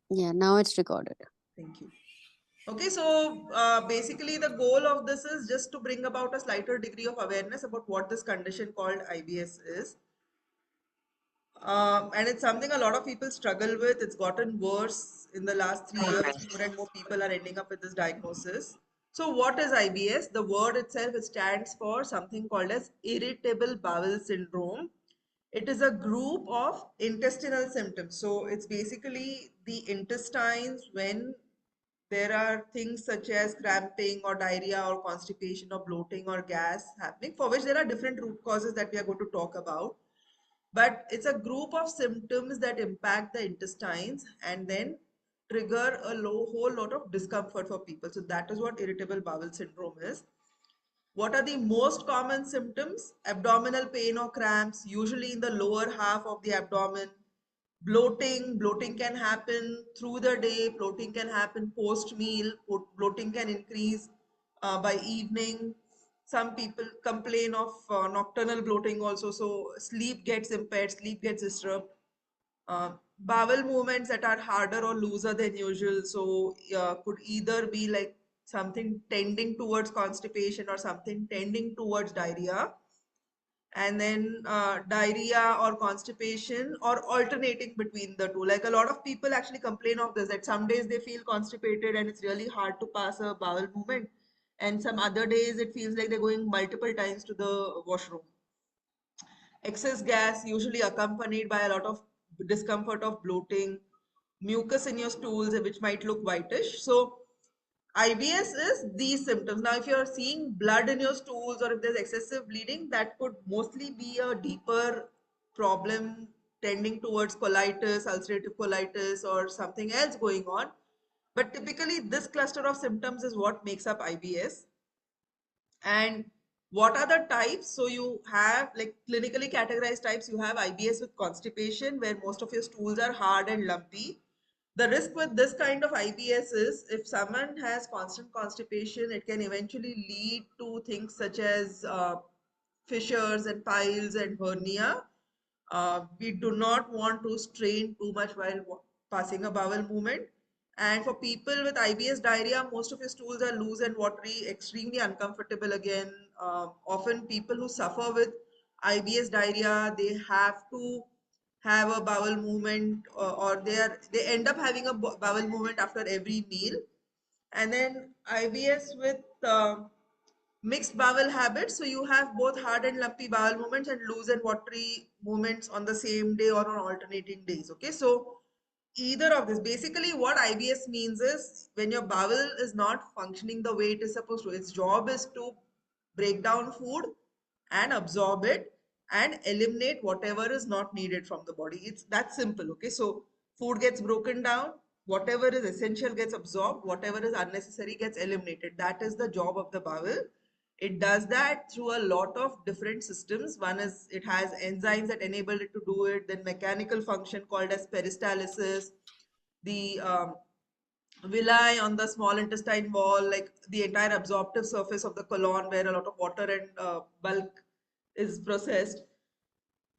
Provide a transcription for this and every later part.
Yeah, now it's recorded. Thank you. Okay, so basically the goal of this is just to bring about a slighter degree of awareness about what this condition called IBS is. And it's something a lot of people struggle with. It's gotten worse in the last 3 years. More and more people are ending up with this diagnosis. So what is IBS? The word itself, it stands for something called as irritable bowel syndrome. It is a group of intestinal symptoms. So it's basically the intestines when there are things such as cramping or diarrhea or constipation or bloating or gas happening, for which there are different root causes that we are going to talk about. But it's a group of symptoms that impact the intestines and then trigger a whole lot of discomfort for people. So that is what irritable bowel syndrome is. What are the most common symptoms? Abdominal pain or cramps, usually in the lower half of the abdomen. Bloating can happen through the day, bloating can happen post meal, bloating can increase by evening. Some people complain of nocturnal bloating also, so sleep gets impaired, sleep gets disturbed. Bowel movements that are harder or looser than usual, so could either be like something tending towards constipation or something tending towards diarrhea, and then diarrhea or constipation or alternating between the two. Like a lot of people actually complain of this, that some days they feel constipated and it's really hard to pass a bowel movement, and some other days it feels like they're going multiple times to the washroom. Excess gas usually accompanied by a lot of discomfort of bloating, mucus in your stools which might look whitish. So IBS is these symptoms. Now, if you're seeing blood in your stools or if there's excessive bleeding, that could mostly be a deeper problem tending towards colitis, ulcerative colitis, or something else going on. But typically, this cluster of symptoms is what makes up IBS. And what are the types? So you have like clinically categorized types. You have IBS with constipation, where most of your stools are hard and lumpy. The risk with this kind of IBS is if someone has constant constipation, it can eventually lead to things such as fissures and piles and hernia. We do not want to strain too much while passing a bowel movement. And for people with IBS diarrhea, most of your stools are loose and watery, extremely uncomfortable again. Often people who suffer with IBS diarrhea, they have to have a bowel movement, or they end up having a bowel movement after every meal. And then IBS with mixed bowel habits. So you have both hard and lumpy bowel movements and loose and watery movements on the same day or on alternating days. Okay, so either of this, basically what IBS means is when your bowel is not functioning the way it is supposed to. Its job is to break down food and absorb it and eliminate whatever is not needed from the body. It's that simple. Okay, so food gets broken down, whatever is essential gets absorbed, whatever is unnecessary gets eliminated. That is the job of the bowel. It does that through a lot of different systems. One is it has enzymes that enable it to do it, then mechanical function called as peristalsis, the villi on the small intestine wall, like the entire absorptive surface of the colon where a lot of water and bulk is processed.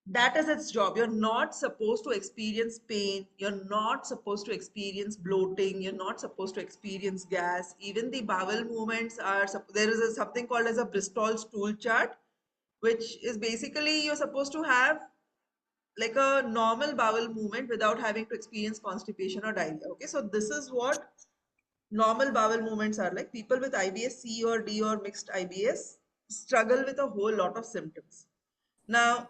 That is its job. You're not supposed to experience pain. You're not supposed to experience bloating. You're not supposed to experience gas. Even the bowel movements are, there is something called as a Bristol stool chart, which is basically you're supposed to have like a normal bowel movement without having to experience constipation or diarrhea. Okay, so this is what normal bowel movements are like. People with IBS C or D or mixed IBS struggle with a whole lot of symptoms. Now,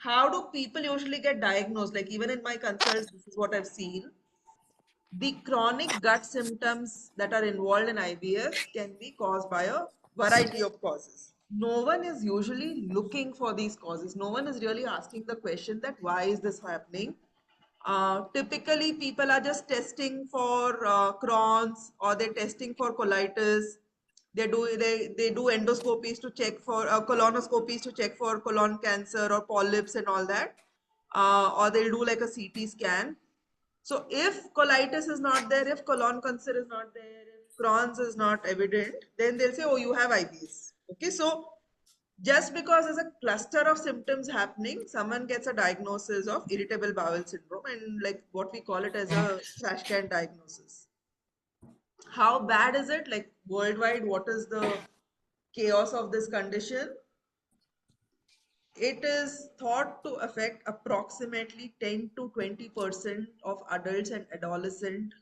how do people usually get diagnosed? Like even in my consults, this is what I've seen. The chronic gut symptoms that are involved in IBS can be caused by a variety of causes. No one is usually looking for these causes. No one is really asking the question that why is this happening? Typically, people are just testing for Crohn's, or they're testing for colitis. They do endoscopies to check for colonoscopies to check for colon cancer or polyps and all that, or they'll do like a CT scan. So if colitis is not there, if colon cancer is not there, if Crohn's is not evident, then they'll say, oh, you have IBS. Okay, so Just because there's a cluster of symptoms happening, someone gets a diagnosis of irritable bowel syndrome, and like what we call it as a trash can diagnosis. How bad is it? Like worldwide, what is the chaos of this condition? It is thought to affect approximately 10 to 20% of adults and adolescents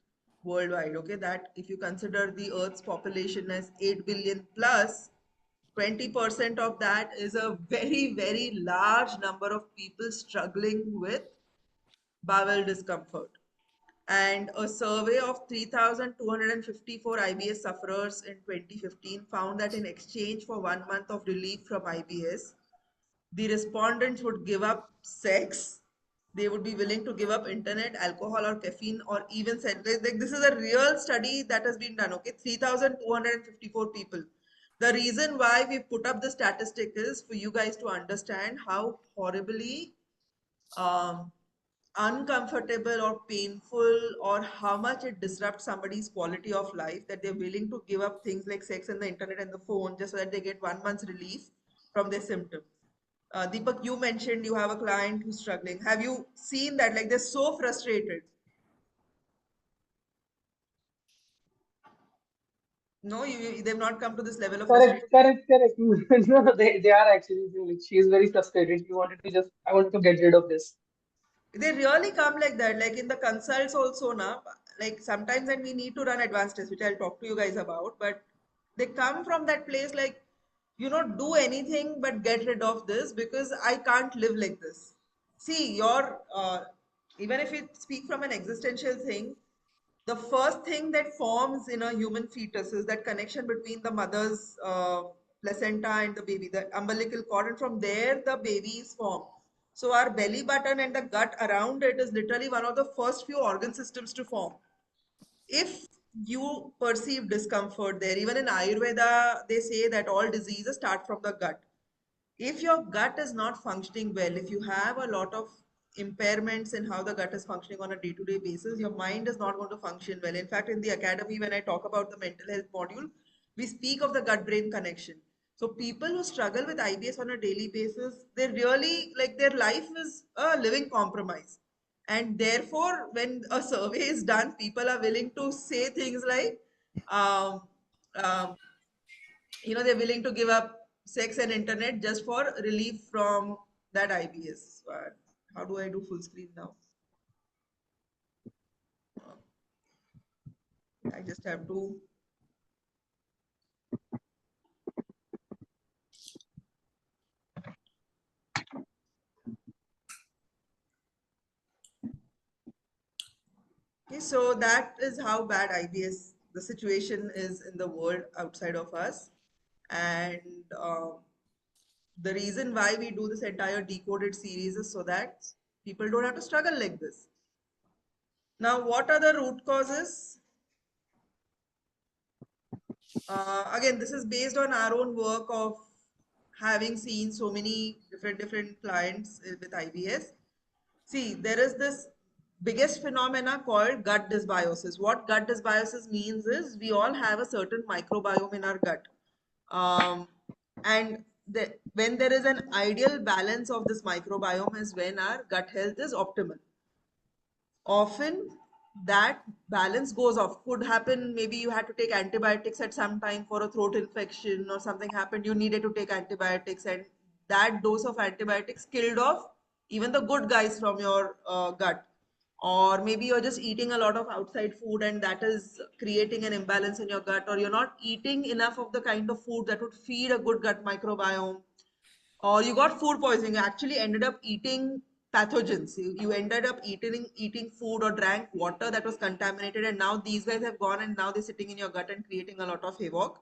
worldwide. Okay, that if you consider the Earth's population as 8 billion plus, 20% of that is a very, very large number of people struggling with bowel discomfort. And a survey of 3,254 IBS sufferers in 2015 found that in exchange for 1 month of relief from IBS, the respondents would give up sex. They would be willing to give up internet, alcohol, or caffeine, or even sex. Like, this is a real study that has been done. Okay, 3,254 people. The reason why we put up the statistic is for you guys to understand how horribly um, uncomfortable or painful, or how much it disrupts somebody's quality of life, that they're willing to give up things like sex and the internet and the phone just so that they get 1 month's relief from their symptoms. Deepak, you mentioned you have a client who's struggling. Have you seen that? Like they're so frustrated. No, they've not come to this level of Correct, frustration. correct, correct. No, they are actually, like, she is very frustrated. She wanted to just, I wanted to get rid of this. They really come like that. Like in the consults also now, like sometimes and we need to run advanced tests, which I'll talk to you guys about, but they come from that place like, do anything but get rid of this because I can't live like this. See, even if you speak from an existential thing, the first thing that forms in a human fetus is that connection between the mother's placenta and the baby, the umbilical cord, and from there the baby is formed. So our belly button and the gut around it is literally one of the first few organ systems to form. If you perceive discomfort there, even in Ayurveda, they say that all diseases start from the gut. If your gut is not functioning well, if you have a lot of impairments in how the gut is functioning on a day-to-day basis, your mind is not going to function well. In fact, in the academy, when I talk about the mental health module, we speak of the gut-brain connection. So people who struggle with IBS on a daily basis, they really like their life is a living compromise. And therefore, when a survey is done, people are willing to say things like, um, um, they're willing to give up sex and internet just for relief from that IBS. How do I do full screen now? I just have to. Okay, so that is how bad IBS, the situation is in the world outside of us. And the reason why we do this entire decoded series is so that people don't have to struggle like this. Now, what are the root causes? Again, this is based on our own work of having seen so many different clients with IBS. See, there is this biggest phenomena called gut dysbiosis. What gut dysbiosis means is we all have a certain microbiome in our gut. Um, and when there is an ideal balance of this microbiome is when our gut health is optimal. Often that balance goes off. Could happen, maybe you had to take antibiotics at some time for a throat infection or something happened, you needed to take antibiotics, and that dose of antibiotics killed off even the good guys from your gut. Or maybe you're just eating a lot of outside food and that is creating an imbalance in your gut, or you're not eating enough of the kind of food that would feed a good gut microbiome, or you got food poisoning, you actually ended up eating pathogens. You ended up eating food or drank water that was contaminated, and now these guys have gone and now they're sitting in your gut and creating a lot of havoc.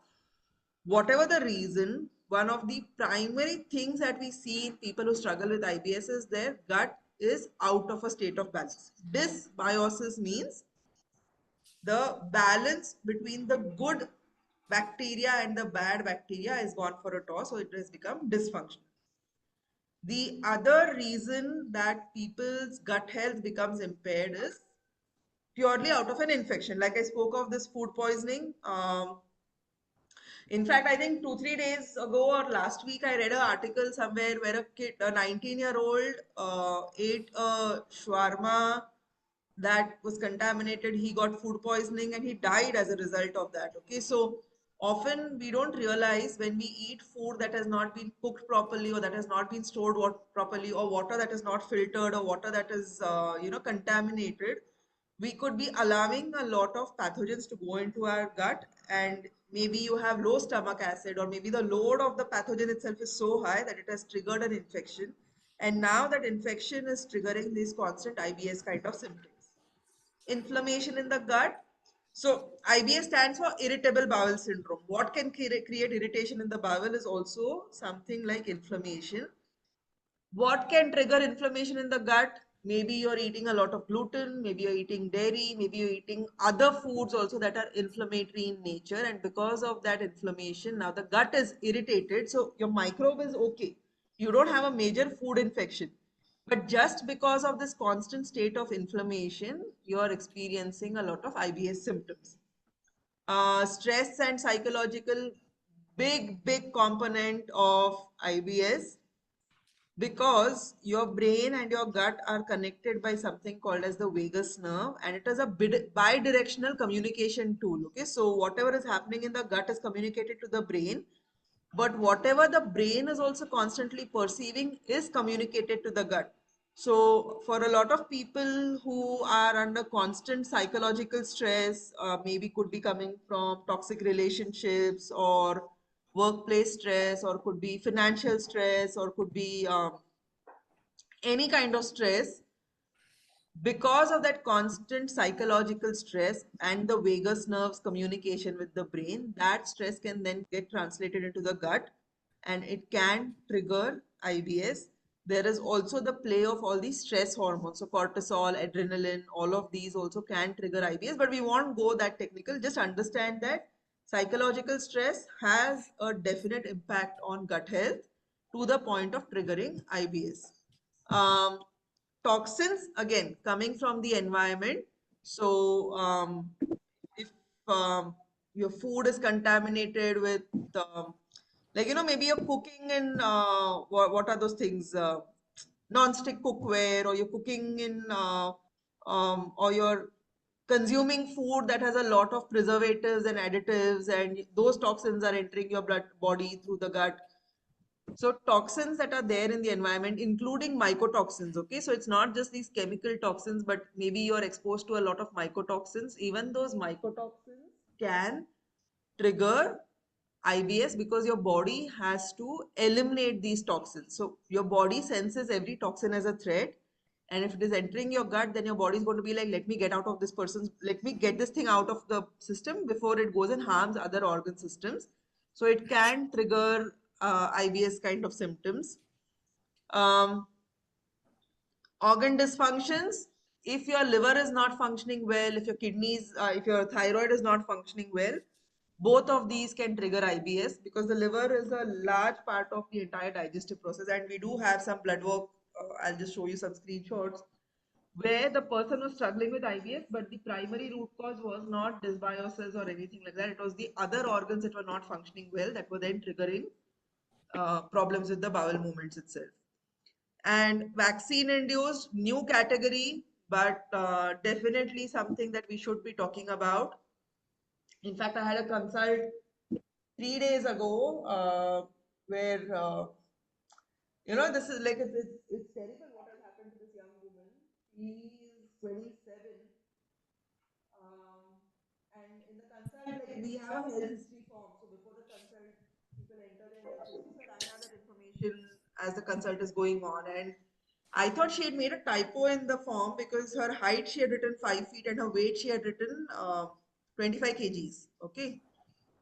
Whatever the reason, one of the primary things that we see in people who struggle with IBS is their gut is out of a state of balance. Dysbiosis means the balance between the good bacteria and the bad bacteria has gone for a toss, so it has become dysfunctional. The other reason that people's gut health becomes impaired is purely out of an infection. Like I spoke of this food poisoning. In fact, I think 2, 3 days ago or last week, I read an article somewhere where a kid, a 19-year-old, ate a shawarma that was contaminated. He got food poisoning and he died as a result of that. Okay, so often we don't realize when we eat food that has not been cooked properly or that has not been stored properly, or water that is not filtered, or water that is contaminated, we could be allowing a lot of pathogens to go into our gut, and maybe you have low stomach acid, or maybe the load of the pathogen itself is so high that it has triggered an infection, and now that infection is triggering these constant IBS kind of symptoms. Inflammation in the gut. So IBS stands for irritable bowel syndrome. What can create irritation in the bowel is also something like inflammation. What can trigger inflammation in the gut? Maybe you're eating a lot of gluten, maybe you're eating dairy, maybe you're eating other foods also that are inflammatory in nature. And because of that inflammation, now the gut is irritated. So your microbe is okay. You don't have a major food infection. But just because of this constant state of inflammation, you're experiencing a lot of IBS symptoms. Stress and psychological, big component of IBS, because your brain and your gut are connected by something called as the vagus nerve, and it is a bidirectional communication tool. Okay, so whatever is happening in the gut is communicated to the brain, but whatever the brain is also constantly perceiving is communicated to the gut. So for a lot of people who are under constant psychological stress, maybe could be coming from toxic relationships, or workplace stress, or could be financial stress, or could be any kind of stress, because of that constant psychological stress and the vagus nerves communication with the brain, that stress can then get translated into the gut and it can trigger IBS. There is also the play of all these stress hormones. So cortisol, adrenaline, all of these also can trigger IBS, but we won't go that technical. Just understand that psychological stress has a definite impact on gut health to the point of triggering IBS. Um, Toxins, again, coming from the environment. So if your food is contaminated with like maybe you're cooking in what are those things, non-stick cookware, or you're cooking in or you're consuming food that has a lot of preservatives and additives, and those toxins are entering your blood body through the gut. So toxins that are there in the environment, including mycotoxins, okay? So it's not just these chemical toxins, but maybe you're exposed to a lot of mycotoxins. Even those mycotoxins can trigger IBS, because your body has to eliminate these toxins. So your body senses every toxin as a threat. And if it is entering your gut, then your body is going to be like, let me get out of this person's, let me get this thing out of the system before it goes and harms other organ systems. So it can trigger IBS kind of symptoms. Um, Organ dysfunctions. If your liver is not functioning well, if your kidneys, if your thyroid is not functioning well, both of these can trigger IBS, because the liver is a large part of the entire digestive process. And we do have some blood work. I'll just show you some screenshots where the person was struggling with IBS, but the primary root cause was not dysbiosis or anything like that. It was the other organs that were not functioning well that were then triggering problems with the bowel movements itself. And vaccine induced, new category, but definitely something that we should be talking about. In fact, I had a consult 3 days ago where this is like it's terrible what has happened to this young woman. She's 27. Um, and in the consult, like we have a health history form. So before the consult, people enter their health history. So I ran out that information as the consult is going on. And I thought she had made a typo in the form, because her height she had written 5 feet and her weight she had written 25 kgs. Okay.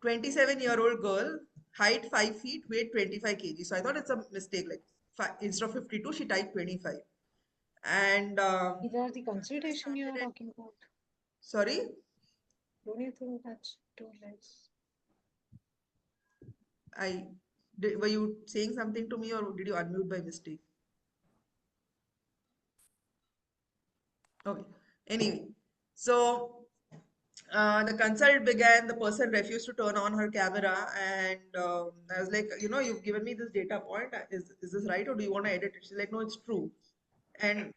27-year-old girl, height 5 feet, weight 25 kgs. So I thought it's a mistake. Like instead of 52, she typed 25. And These are the when I consultation you started are it, talking about. sorry. Don't you think that's too less? Were you saying something to me, or did you unmute by mistake? Okay. Anyway, so The consult began, the person refused to turn on her camera, and I was like, you've given me this data point. Is this right, or do you want to edit it? She's like, no, it's true. And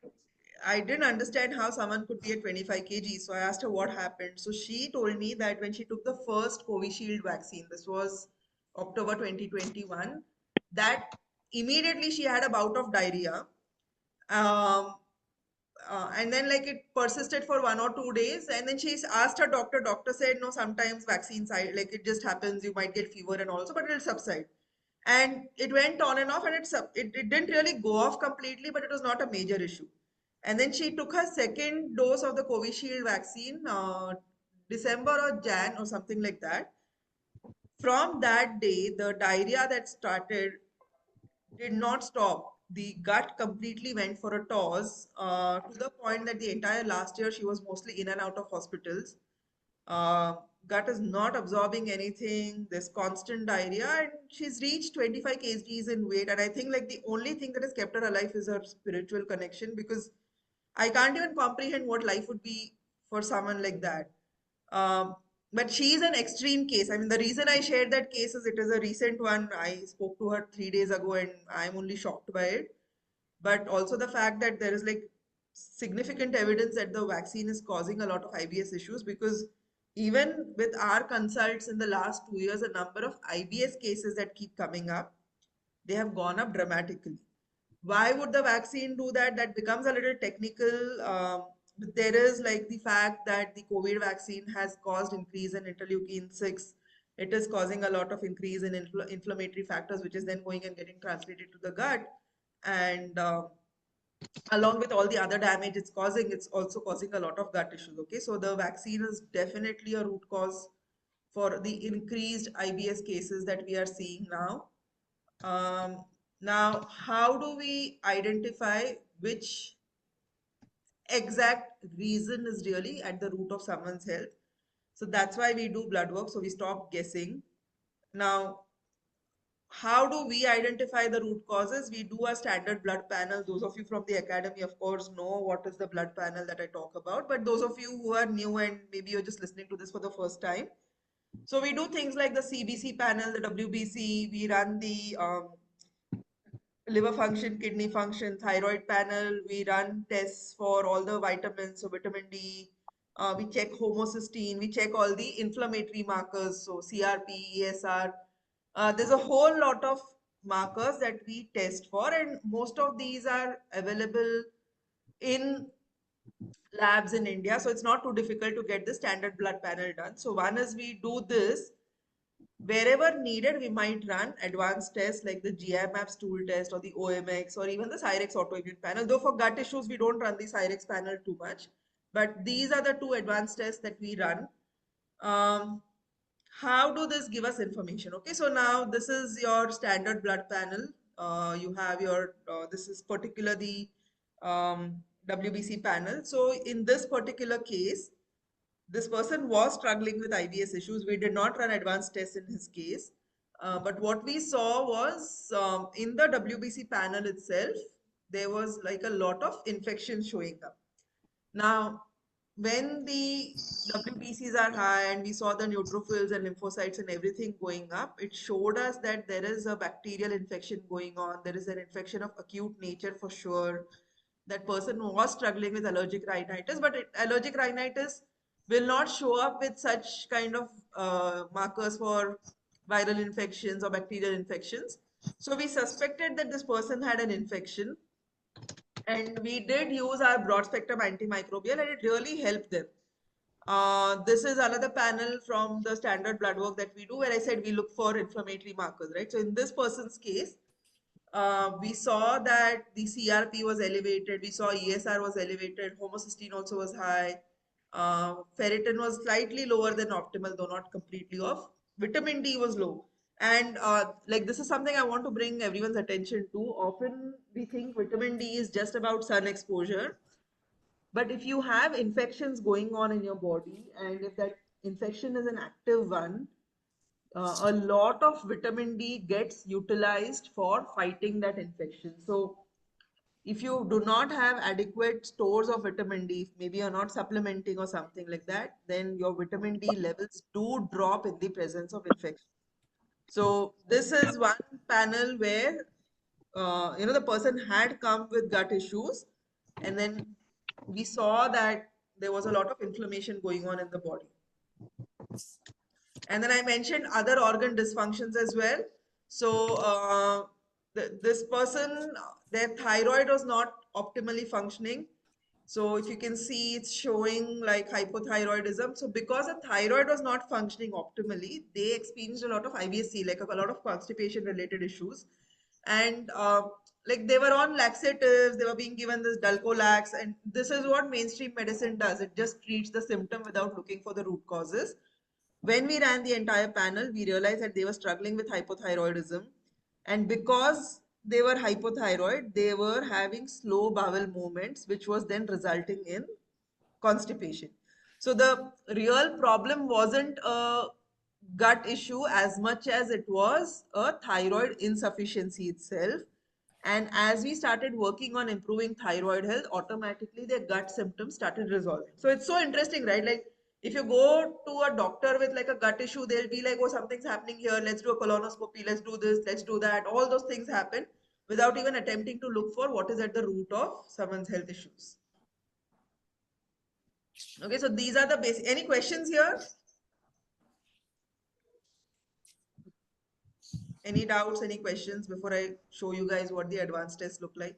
I didn't understand how someone could be at 25 kg. So I asked her what happened. So she told me that when she took the first Covishield vaccine, this was October 2021, that immediately she had a bout of diarrhea. Um, and then like it persisted for 1 or 2 days, and then she asked her doctor said no, sometimes vaccine side like it just happens, you might get fever and also, but it'll subside. And it went on and off, and it didn't really go off completely, but it was not a major issue. And then she took her second dose of the Covishield vaccine, December or Jan or something like that. From that day, the diarrhea that started did not stop. The gut completely went for a toss, to the point that the entire last year she was mostly in and out of hospitals. Uh, Gut is not absorbing anything. There's constant diarrhea, and she's reached 25 kgs in weight. And I think like the only thing that has kept her alive is her spiritual connection, because I can't even comprehend what life would be for someone like that. Um, but she's an extreme case. I mean, the reason I shared that case is it is a recent one. I spoke to her 3 days ago, and I'm only shocked by it. But also the fact that there is like significant evidence that the vaccine is causing a lot of IBS issues, because even with our consults in the last 2 years, a number of IBS cases that keep coming up, they have gone up dramatically. Why would the vaccine do that? That becomes a little technical. But there is like the fact that the COVID vaccine has caused increase in interleukin 6. It is causing a lot of increase in inflammatory factors, which is then going and getting translated to the gut. And along with all the other damage it's causing, it's also causing a lot of gut issues. Okay, so the vaccine is definitely a root cause for the increased IBS cases that we are seeing now. Now, how do we identify which exact reason is really at the root of someone's health? So that's why we do blood work. So we stop guessing. Now, how do we identify the root causes? We do a standard blood panel. Those of you from the academy, of course, know what is the blood panel that I talk about. But those of you who are new and maybe you're just listening to this for the first time, so we do things like the CBC panel, the WBC. We run the liver function, kidney function, thyroid panel. We run tests for all the vitamins, so vitamin D. We check homocysteine. We check all the inflammatory markers, so CRP, ESR. There's a whole lot of markers that we test for, and most of these are available in labs in India. So it's not too difficult to get the standard blood panel done. So one is we do this. Wherever needed, we might run advanced tests like the GI-MAP stool test or the OMX or even the Cyrex autoimmune panel. Though for gut issues, we don't run the Cyrex panel too much. But these are the two advanced tests that we run. Um, how do this give us information? Okay, so now this is your standard blood panel. You have your, this is particularly WBC panel. So in this particular case, this person was struggling with IBS issues. We did not run advanced tests in his case. But what we saw was in the WBC panel itself, there was like a lot of infections showing up. Now, when the WBCs are high and we saw the neutrophils and lymphocytes and everything going up, it showed us that there is a bacterial infection going on. There is an infection of acute nature for sure. That person was struggling with allergic rhinitis, but allergic rhinitis will not show up with such kind of markers for viral infections or bacterial infections. So we suspected that this person had an infection, and we did use our broad spectrum antimicrobial, and it really helped them. This is another panel from the standard blood work that we do, where I said we look for inflammatory markers, right? So in this person's case, we saw that the CRP was elevated, we saw ESR was elevated, homocysteine also was high, ferritin was slightly lower than optimal, though not completely off. Vitamin D was low. And like this is something I want to bring everyone's attention to. Often we think vitamin D is just about sun exposure. But if you have infections going on in your body, and if that infection is an active one, a lot of vitamin D gets utilized for fighting that infection. So if you do not have adequate stores of vitamin D, maybe you're not supplementing or something like that, then your vitamin D levels do drop in the presence of infection. So this is one panel where the person had come with gut issues, and then we saw that there was a lot of inflammation going on in the body. And then I mentioned other organ dysfunctions as well. So this person, their thyroid was not optimally functioning. So if you can see, it's showing like hypothyroidism. So because the thyroid was not functioning optimally, they experienced a lot of IBS-C, like a lot of constipation related issues. And like they were on laxatives, they were being given this Dulcolax, and this is what mainstream medicine does. It just treats the symptom without looking for the root causes. When we ran the entire panel, we realized that they were struggling with hypothyroidism. And because they were hypothyroid, they were having slow bowel movements, which was then resulting in constipation. So the real problem wasn't a gut issue as much as it was a thyroid insufficiency itself. And as we started working on improving thyroid health, automatically their gut symptoms started resolving. So it's so interesting, right? Like if you go to a doctor with like a gut issue, they'll be like, oh, something's happening here. Let's do a colonoscopy. Let's do this. Let's do that. All those things happen without even attempting to look for what is at the root of someone's health issues. Okay, so these are the basic. Any questions here? Any doubts, any questions before I show you guys what the advanced tests look like?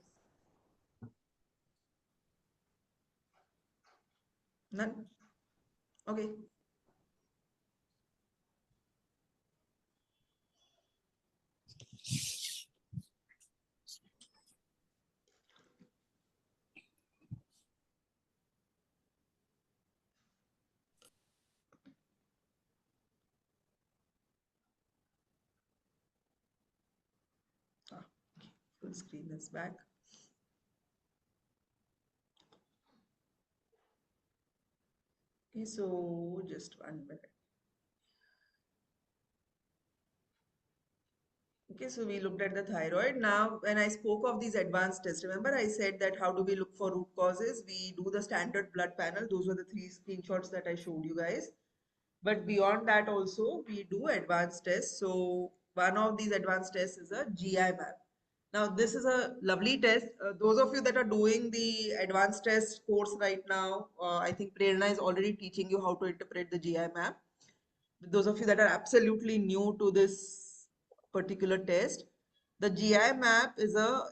None? Okay. Full screen is back. Okay, so just 1 minute. Okay, so we looked at the thyroid. Now, when I spoke of these advanced tests, remember I said that how do we look for root causes? We do the standard blood panel. Those were the 3 screenshots that I showed you guys. But beyond that also, we do advanced tests. So one of these advanced tests is a GI map. Now, this is a lovely test. Those of you that are doing the advanced test course right now, I think Prerna is already teaching you how to interpret the GI map. Those of you that are absolutely new to this particular test, the GI map is a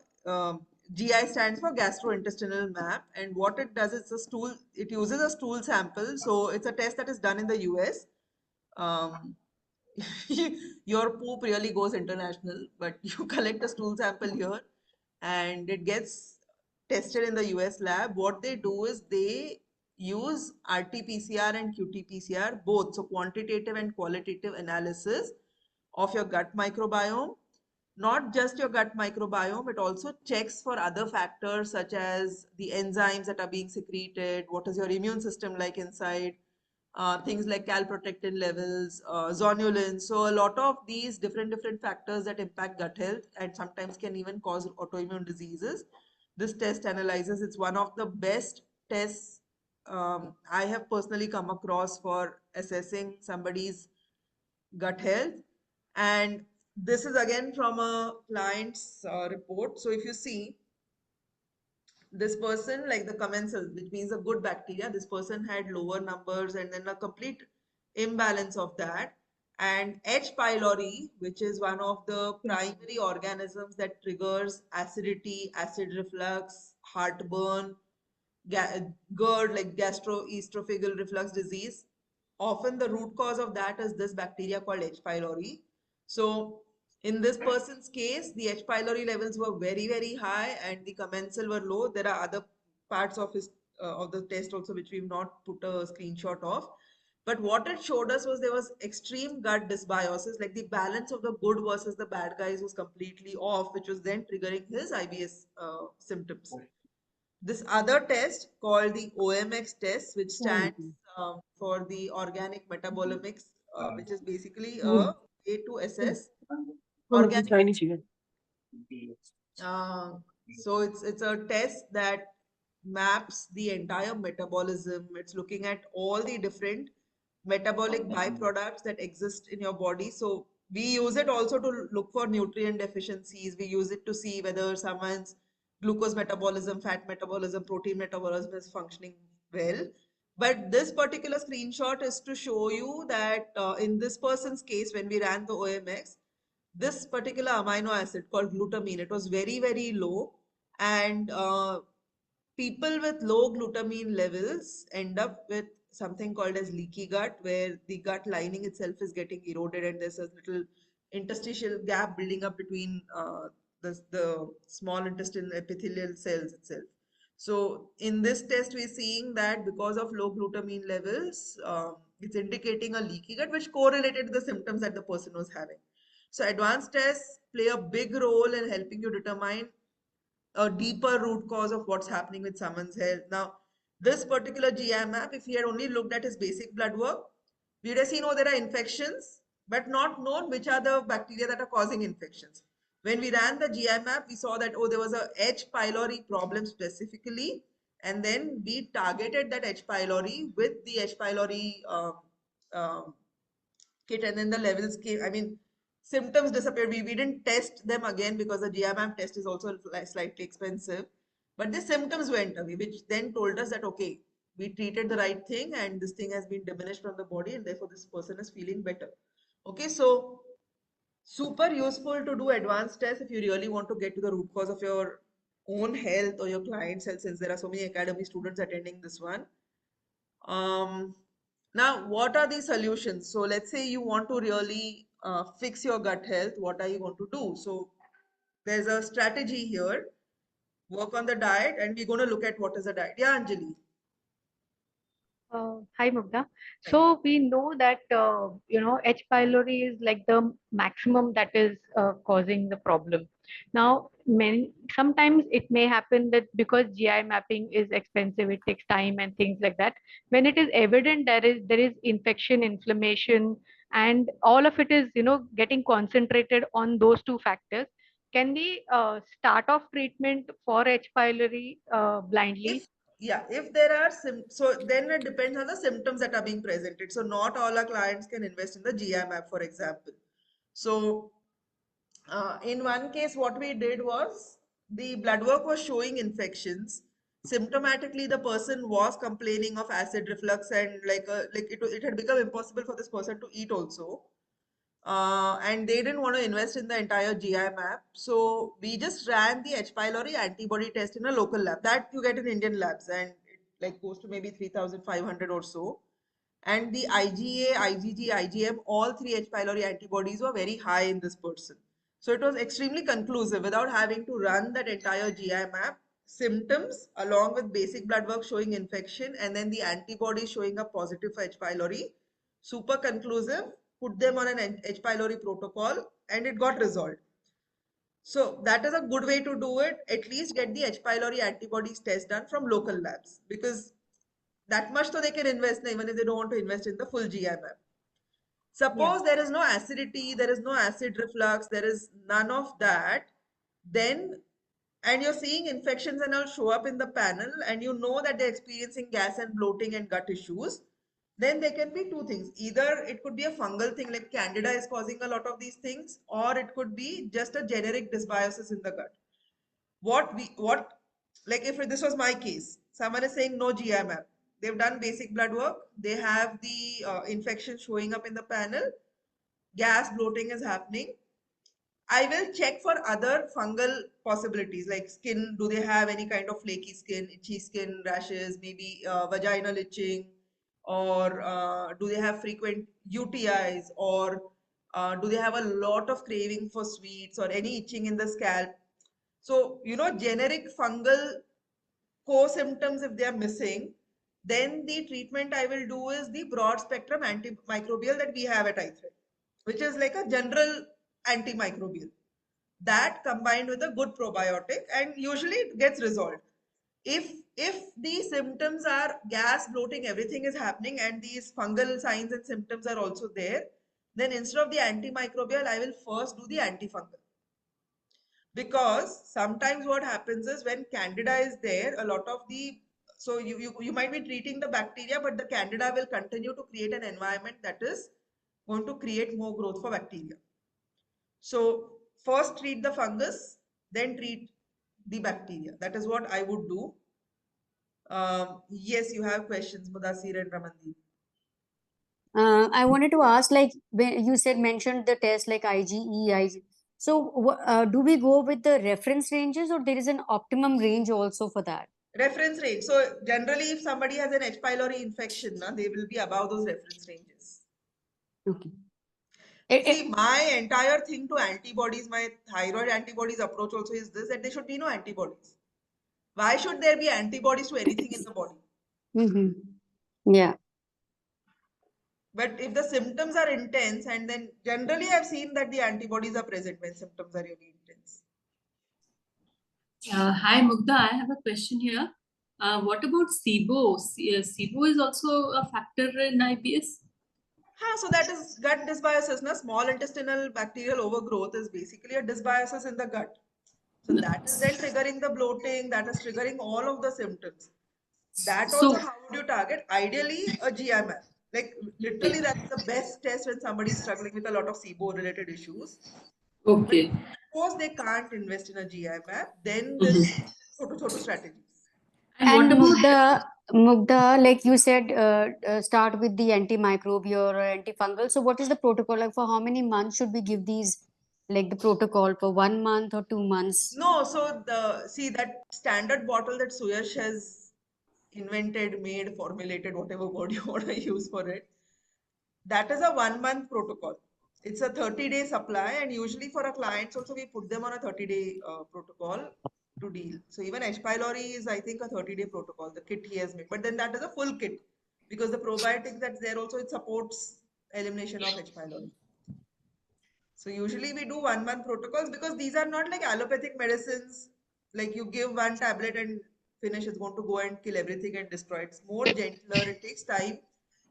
GI stands for gastrointestinal map, and what it does is a stool. It uses a stool sample, so it's a test that is done in the US. Your poop really goes international, but you collect a stool sample here, and it gets tested in the US lab. What they do is they use RT-PCR and QT-PCR both, so quantitative and qualitative analysis of your gut microbiome. Not just your gut microbiome, it also checks for other factors such as the enzymes that are being secreted, what is your immune system like inside, things like calprotectin levels, zonulin. So a lot of these different factors that impact gut health and sometimes can even cause autoimmune diseases. This test analyzes. It's one of the best tests I have personally come across for assessing somebody's gut health. And this is again from a client's report. So if you see, this person, like the commensals, which means a good bacteria, this person had lower numbers and then a complete imbalance of that. And H. pylori, which is one of the primary organisms that triggers acidity, acid reflux, heartburn, GERD, like gastroesophageal reflux disease. Often the root cause of that is this bacteria called H. pylori. So in this person's case, the H. pylori levels were very high and the commensal were low. There are other parts of his of the test also which we've not put a screenshot of. But what it showed us was there was extreme gut dysbiosis, like the balance of the good versus the bad guys was completely off, which was then triggering his IBS symptoms. This other test called the OMX test, which stands for the organic metabolomics, which is basically a way to assess organic So it's a test that maps the entire metabolism. It's looking at all the different metabolic byproducts that exist in your body. So we use it also to look for nutrient deficiencies. We use it to see whether someone's glucose metabolism, fat metabolism, protein metabolism is functioning well. But this particular screenshot is to show you that in this person's case, when we ran the OMX, this particular amino acid called glutamine, it was very, very low. And people with low glutamine levels end up with something called as leaky gut, where the gut lining itself is getting eroded and there's a little interstitial gap building up between the small intestine epithelial cells itself. So in this test, we're seeing that because of low glutamine levels, it's indicating a leaky gut, which correlated to the symptoms that the person was having. So advanced tests play a big role in helping you determine a deeper root cause of what's happening with someone's health. Now, this particular GI map, if he had only looked at his basic blood work, we would have seen, oh, there are infections, but not known which are the bacteria that are causing infections. When we ran the GI map, we saw that, oh, there was a H. pylori problem specifically, and then we targeted that H. pylori with the H. pylori um, kit, and then the levels came. I mean, symptoms disappeared. We didn't test them again because the GMAM test is also slightly expensive. But the symptoms went away, which then told us that, okay, we treated the right thing and this thing has been diminished from the body and therefore this person is feeling better. Okay, so super useful to do advanced tests if you really want to get to the root cause of your own health or your client's health, since there are so many academy students attending this one. Now, what are the solutions? So let's say you want to really fix your gut health. What are you going to do? So there's a strategy here. Work on the diet, and we're going to look at what is a diet. Yeah, Anjali. Hi, Mugdha. Hi. So we know that H. pylori is like the maximum that is causing the problem. Now, sometimes it may happen that because GI mapping is expensive, it takes time and things like that. When it is evident there is infection, inflammation, and all of it is getting concentrated on those two factors. Can we start off treatment for H. pylori blindly? If if there are so then it depends on the symptoms that are being presented. So not all our clients can invest in the GI map, for example. So in one case, what we did was the blood work was showing infections. Symptomatically, the person was complaining of acid reflux and it had become impossible for this person to eat also. And they didn't want to invest in the entire GI map. So we just ran the H. pylori antibody test in a local lab that you get in Indian labs, and it like goes to maybe 3,500 or so. And the IgA, IgG, IgM, all three H. pylori antibodies were very high in this person. So it was extremely conclusive without having to run that entire GI map. Symptoms along with basic blood work showing infection and then the antibodies showing up positive for H. pylori. Super conclusive. Put them on an H. pylori protocol and it got resolved. So that is a good way to do it. At least get the H. pylori antibodies test done from local labs, because that much so they can invest even if they don't want to invest in the full GI map. Yeah. Suppose there is no acidity, there is no acid reflux, there is none of that, then and you're seeing infections and all show up in the panel and you know that they're experiencing gas and bloating and gut issues, then there can be two things. Either it could be a fungal thing like candida is causing a lot of these things, or it could be just a generic dysbiosis in the gut. What like if this was my case, someone is saying no GI map, they've done basic blood work, they have the infection showing up in the panel, gas bloating is happening, I will check for other fungal possibilities like skin. Do they have any kind of flaky skin, itchy skin, rashes, maybe vaginal itching, or do they have frequent UTIs, or do they have a lot of craving for sweets or any itching in the scalp? So, generic fungal co-symptoms, if they are missing, then the treatment I will do is the broad spectrum antimicrobial that we have at iThrive, which is like a general antimicrobial. That combined with a good probiotic, and usually it gets resolved. If these symptoms are gas, bloating, everything is happening, and these fungal signs and symptoms are also there, then instead of the antimicrobial, I will first do the antifungal. Because sometimes what happens is when candida is there, a lot of the, so you might be treating the bacteria, but the candida will continue to create an environment that is going to create more growth for bacteria. So first treat the fungus, then treat the bacteria. That is what I would do. Yes, you have questions, Mudasir and Ramandeep. I wanted to ask, like, when you said mentioned the test like IgE, Ig. So, do we go with the reference ranges, or there is an optimum range also for that? Reference range. So generally, if somebody has an H. pylori infection, they will be above those reference ranges. Okay. See, my entire thing to antibodies, my thyroid antibodies approach also is this, that there should be no antibodies. Why should there be antibodies to anything in the body? Yeah. But if the symptoms are intense, and then generally I've seen that the antibodies are present when symptoms are really intense. Hi Mugdha, I have a question here. What about SIBO? SIBO is also a factor in IBS? So that is gut dysbiosis. Small intestinal bacterial overgrowth is basically a dysbiosis in the gut. So that is then triggering the bloating, that is triggering all of the symptoms. That also, how would you target? Ideally, a GI map. Like literally, that's the best test when somebody is struggling with a lot of SIBO related issues. Okay. But suppose they can't invest in a GI map, then this छोटो strategies. And Mugdha, like you said, start with the antimicrobial or antifungal. So, what is the protocol? Like, for how many months should we give these? Like the protocol for 1 month or 2 months? No, so that standard bottle that Suyash has invented, made, formulated, whatever word you want to use for it, that is a 1 month protocol. It's a 30-day supply, and usually for our clients also we put them on a 30-day protocol to deal. So even H. pylori is, I think, a 30-day protocol, the kit he has made. But then that is a full kit, because the probiotic that's there also, it supports elimination of H. pylori. So usually we do 1 month protocols, because these are not like allopathic medicines, like you give one tablet and finish, it's going to go and kill everything and destroy it. It's more gentler, it takes time.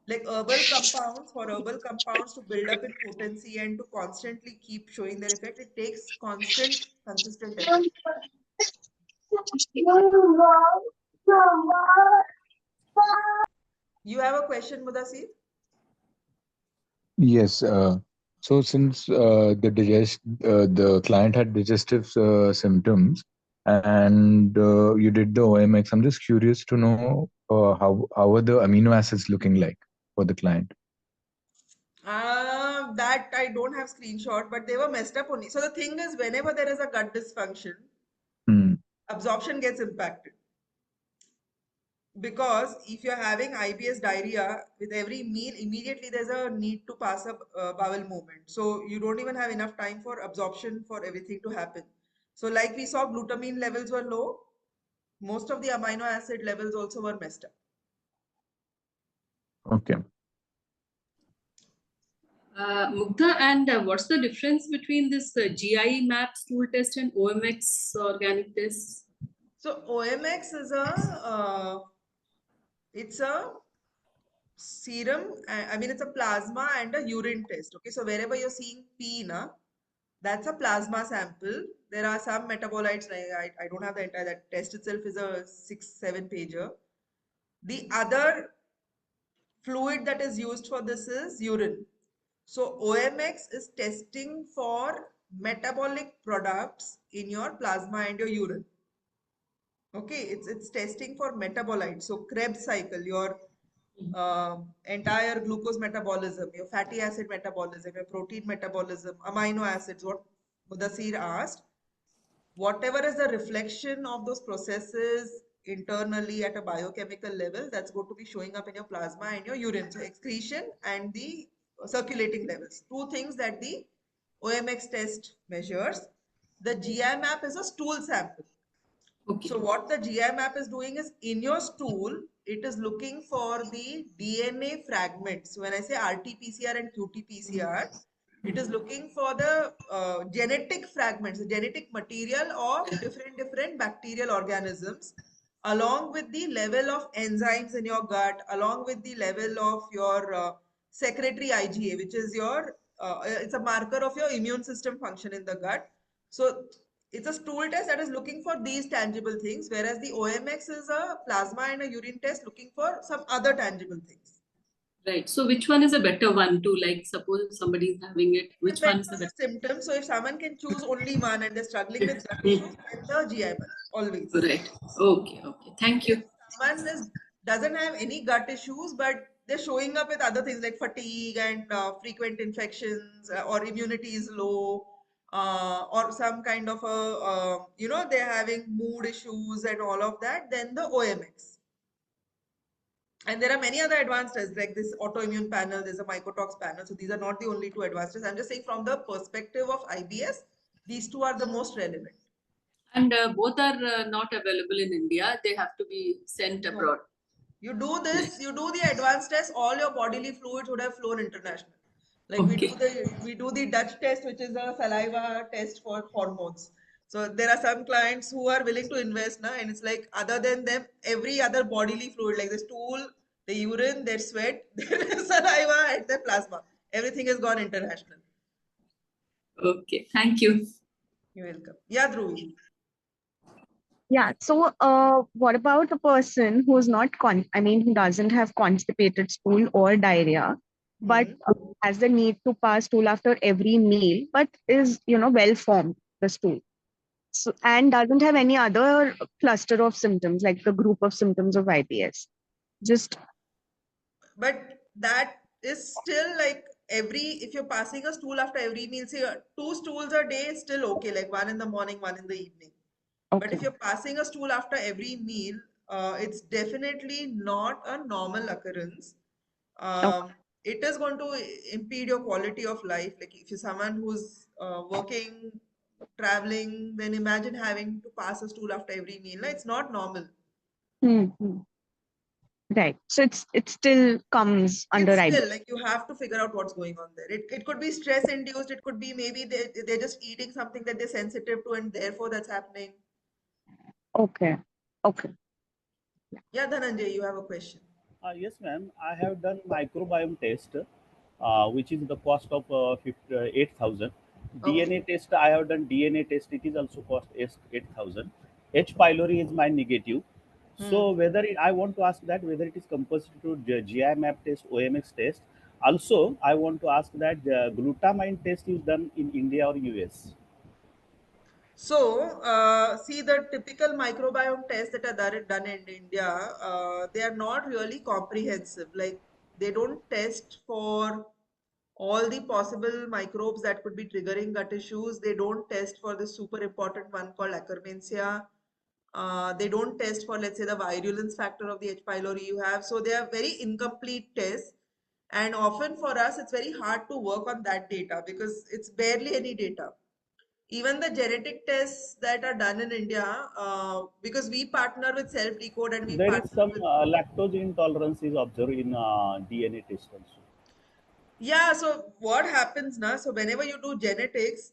Like herbal compounds, for herbal compounds to build up in potency and to constantly keep showing their effect, it takes constant, consistent effort. You have a question, Mudasir? Yes. So since the client had digestive symptoms, and you did the OMX, I'm just curious to know how are the amino acids looking like for the client? That I don't have screenshot, but they were messed up only. So the thing is, whenever there is a gut dysfunction, absorption gets impacted. Because if you're having IBS diarrhea, with every meal, immediately there's a need to pass a bowel movement. So you don't even have enough time for absorption for everything to happen. So like we saw, glutamine levels were low. Most of the amino acid levels also were messed up. Okay. Mugdha, and what's the difference between this GI map stool test and OMX organic test? So OMX is it's a serum, I mean, it's a plasma and a urine test. Okay, so wherever you're seeing P, that's a plasma sample. There are some metabolites, I don't have the entire, that test itself is a 6-7 pager. The other fluid that is used for this is urine. So OMX is testing for metabolic products in your plasma and your urine. Okay, it's testing for metabolites. So Krebs cycle, your entire glucose metabolism, your fatty acid metabolism, your protein metabolism, amino acids, what Mudasir asked. Whatever is the reflection of those processes internally at a biochemical level, that's going to be showing up in your plasma and your urine. So excretion and the circulating levels. Two things that the OMX test measures. The GI map is a stool sample. Okay. So what the GI map is doing is, in your stool, it is looking for the DNA fragments. So when I say RT-PCR and QT-PCR, it is looking for the genetic fragments, the genetic material of different bacterial organisms, along with the level of enzymes in your gut, along with the level of your secretory IgA, which is your, it's a marker of your immune system function in the gut. So it's a stool test that is looking for these tangible things, whereas the OMX is a plasma and a urine test looking for some other tangible things. Right. So which one is a better one to, like, suppose if somebody is having it, which one Depends is on the the symptoms. So if someone can choose only one and they're struggling with gut better? issues, then the GI one, always. Right. Okay. Okay. Thank If you. someone doesn't have any gut issues, but they're showing up with other things like fatigue and frequent infections, or immunity is low, or some kind of a, they're having mood issues and all of that, then the OMX. And there are many other advanced tests like this autoimmune panel, there's a mycotox panel. So these are not the only two advanced tests. I'm just saying from the perspective of IBS, these two are the most relevant. And both are not available in India. They have to be sent abroad. You do this, you do the advanced test, all your bodily fluids would have flown international. Like Okay. we do the Dutch test, which is a saliva test for hormones. So there are some clients who are willing to invest now, and it's like other than them, every other bodily fluid, like the stool, the urine, their sweat, their saliva, and their plasma, everything has gone international. Okay. Thank you. You're welcome. Yeah, Dhruvi. Yeah. So, what about a person who's not who doesn't have constipated stool or diarrhea, but has the need to pass stool after every meal, but is, well formed, the stool. So, and doesn't have any other cluster of symptoms, like the group of symptoms of IBS. But that is still like if you're passing a stool after every meal, say 2 stools a day is still okay, like 1 in the morning, 1 in the evening. But if you're passing a stool after every meal, it's definitely not a normal occurrence. It is going to impede your quality of life. Like if you're someone who's working, traveling, then imagine having to pass a stool after every meal. No, it's not normal. Right. So it still comes under It's IBS. still like you have to figure out what's going on there. It could be stress induced. It could be maybe they're just eating something that they're sensitive to, and therefore that's happening. Okay. Yeah, Dhananjay, you have a question. Yes, ma'am. I have done microbiome test, which is the cost of 8,000. Okay. DNA test, I have done DNA test. It is also cost 8,000. H. pylori is my negative. So whether I want to ask that whether it is compulsory to GI map test, OMX test. Also, I want to ask that the glutamine test is done in India or US. So, see the typical microbiome tests that are done in India, they are not really comprehensive. Like they don't test for all the possible microbes that could be triggering gut issues. They don't test for the super important one called Akkermansia. They don't test for, let's say, the virulence factor of the H. pylori you have. So they are very incomplete tests. And often for us, it's very hard to work on that data because it's barely any data. Even the genetic tests that are done in India, because we partner with Self Decode and we There is partner some with lactose intolerance is observed in DNA test also. yeah. So what happens now? So whenever you do genetics,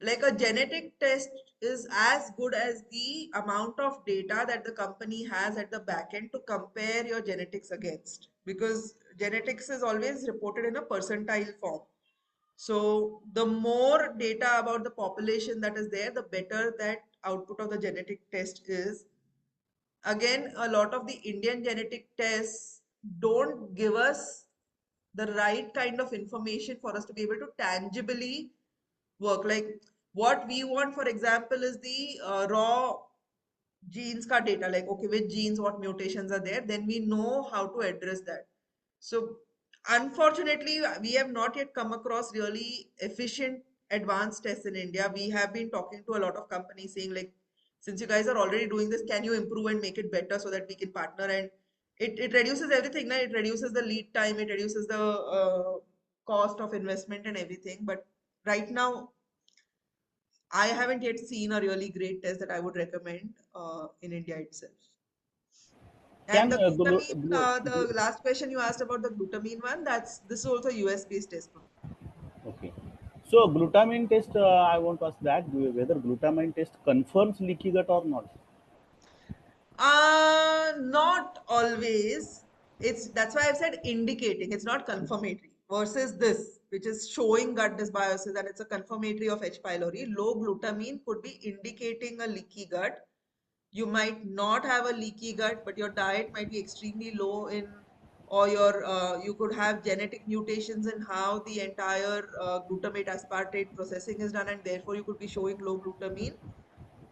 like a genetic test is as good as the amount of data that the company has at the back end to compare your genetics against, because genetics is always reported in a percentile form. So the more data about the population that is there, the better that output of the genetic test is. Again, a lot of the Indian genetic tests don't give us the right kind of information for us to be able to tangibly work. Like what we want, for example, is the raw genes ka data, like okay, which genes, what mutations are there, then we know how to address that. So unfortunately, we have not yet come across really efficient advanced tests in India. We have been talking to a lot of companies saying like, since you guys are already doing this, can you improve and make it better so that we can partner? And it reduces everything. It reduces the lead time, it reduces the cost of investment and everything. But right now, I haven't yet seen a really great test that I would recommend in India itself. And Can the glutamine, the last question you asked about the glutamine one, this is also US based test. Okay. So glutamine test, I want to ask that whether glutamine test confirms leaky gut or not. Not always. That's why I've said indicating. It's not confirmatory. Versus this, which is showing gut dysbiosis and it's a confirmatory of H. pylori. Low glutamine could be indicating a leaky gut. You might not have a leaky gut, but your diet might be extremely low in, or you could have genetic mutations in how the entire glutamate aspartate processing is done, and therefore you could be showing low glutamine.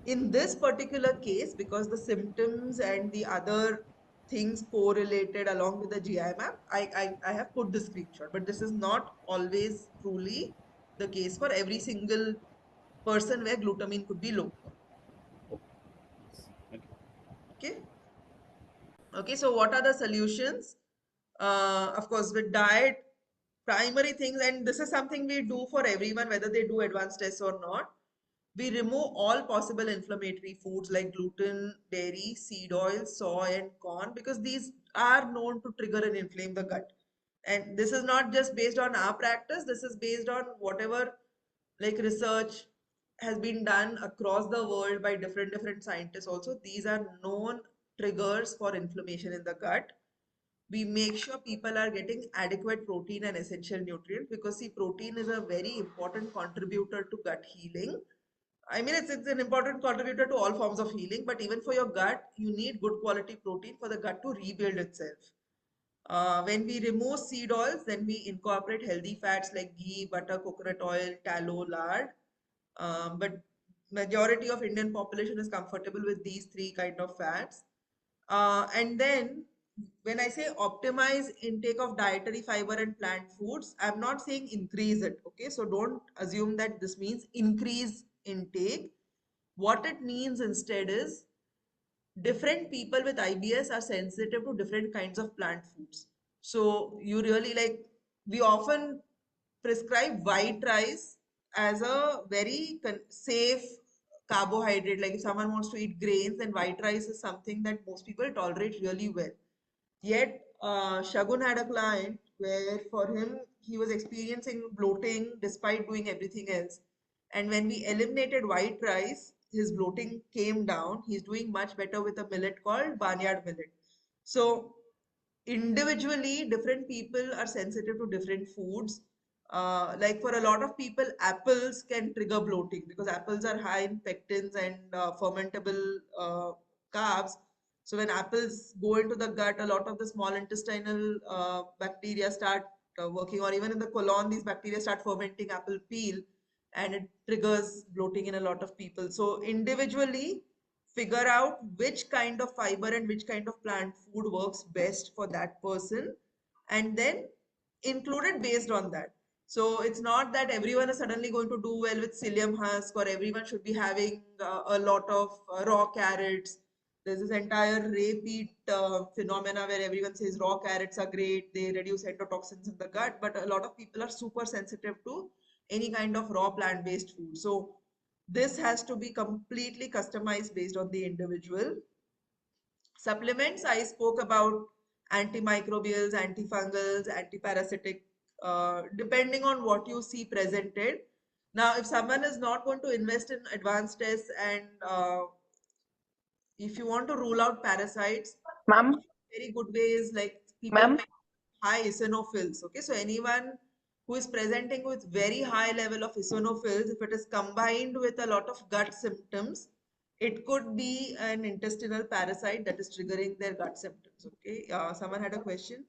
In this particular case, because the symptoms and the other things correlated along with the GI map, I have put the screenshot, but this is not always truly the case for every single person where glutamine could be low. Okay. Okay, so what are the solutions? Of course, with diet, primary things, and this is something we do for everyone, whether they do advanced tests or not. We remove all possible inflammatory foods like gluten, dairy, seed oil, soy, and corn, because these are known to trigger and inflame the gut. And this is not just based on our practice, this is based on whatever like research has been done across the world by different scientists also. These are known triggers for inflammation in the gut. We make sure people are getting adequate protein and essential nutrients, because see, protein is a very important contributor to gut healing. I mean, it's an important contributor to all forms of healing, but even for your gut, you need good quality protein for the gut to rebuild itself. When we remove seed oils, then we incorporate healthy fats like ghee, butter, coconut oil, tallow, lard. But majority of Indian population is comfortable with these three kind of fats. And then when I say optimize intake of dietary fiber and plant foods, I'm not saying increase it. Okay, so don't assume that this means increase intake. What it means instead is different people with IBS are sensitive to different kinds of plant foods. So you really like, we often prescribe white rice as a very safe carbohydrate. Like if someone wants to eat grains, then white rice is something that most people tolerate really well. Yet Shagun had a client where for him, he was experiencing bloating despite doing everything else. And when we eliminated white rice, his bloating came down. He's doing much better with a millet called barnyard millet. So individually, different people are sensitive to different foods. Like for a lot of people, apples can trigger bloating because apples are high in pectins and fermentable carbs. So when apples go into the gut, a lot of the small intestinal bacteria start working, or even in the colon, these bacteria start fermenting apple peel, and it triggers bloating in a lot of people. So individually, figure out which kind of fiber and which kind of plant food works best for that person, and then include it based on that. So it's not that everyone is suddenly going to do well with psyllium husk, or everyone should be having a lot of raw carrots. There's this entire repeat phenomena where everyone says raw carrots are great, they reduce endotoxins in the gut, but a lot of people are super sensitive to any kind of raw plant-based food. So this has to be completely customized based on the individual. Supplements, I spoke about antimicrobials, antifungals, antiparasitic, depending on what you see presented. Now, if someone is not going to invest in advanced tests, and if you want to rule out parasites, Ma'am, very good way is like people with high eosinophils. Okay, so anyone who is presenting with very high level of eosinophils, if it is combined with a lot of gut symptoms, it could be an intestinal parasite that is triggering their gut symptoms. Okay, someone had a question?